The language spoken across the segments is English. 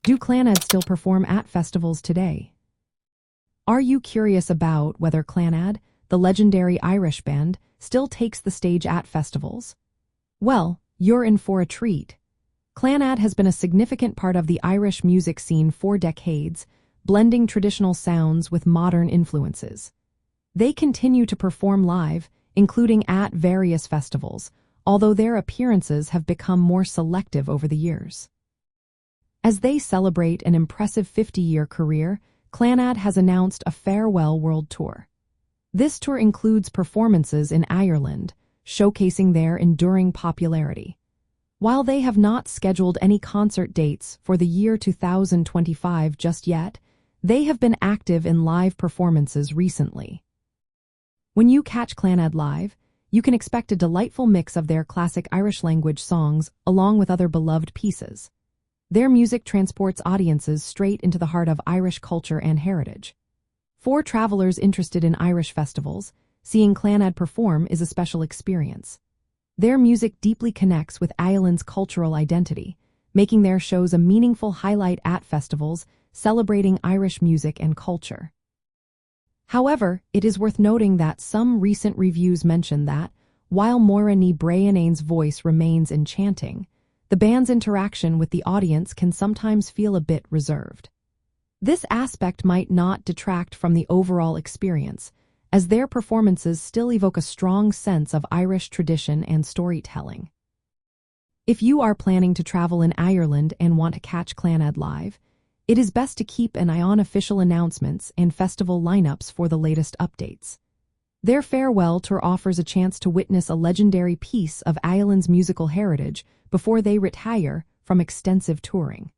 Do Clannad still perform at festivals today? Are you curious about whether Clannad, the legendary Irish band, still takes the stage at festivals? Well, you're in for a treat. Clannad has been a significant part of the Irish music scene for decades, blending traditional sounds with modern influences. They continue to perform live, including at various festivals, although their appearances have become more selective over the years. As they celebrate an impressive 50-year career, Clannad has announced a farewell world tour. This tour includes performances in Ireland, showcasing their enduring popularity. While they have not scheduled any concert dates for the year 2025 just yet, they have been active in live performances recently. When you catch Clannad live, you can expect a delightful mix of their classic Irish-language songs along with other beloved pieces. Their music transports audiences straight into the heart of Irish culture and heritage. For travelers interested in Irish festivals, seeing Clannad perform is a special experience. Their music deeply connects with Ireland's cultural identity, making their shows a meaningful highlight at festivals celebrating Irish music and culture. However, it is worth noting that some recent reviews mention that, while Maura Ní Brianain's voice remains enchanting, the band's interaction with the audience can sometimes feel a bit reserved. This aspect might not detract from the overall experience, as their performances still evoke a strong sense of Irish tradition and storytelling. If you are planning to travel in Ireland and want to catch Clannad live, it is best to keep an eye on official announcements and festival lineups for the latest updates. Their farewell tour offers a chance to witness a legendary piece of Ireland's musical heritage before they retire from extensive touring.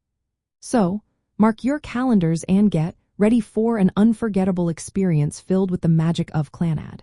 So, mark your calendars and get ready for an unforgettable experience filled with the magic of Clannad.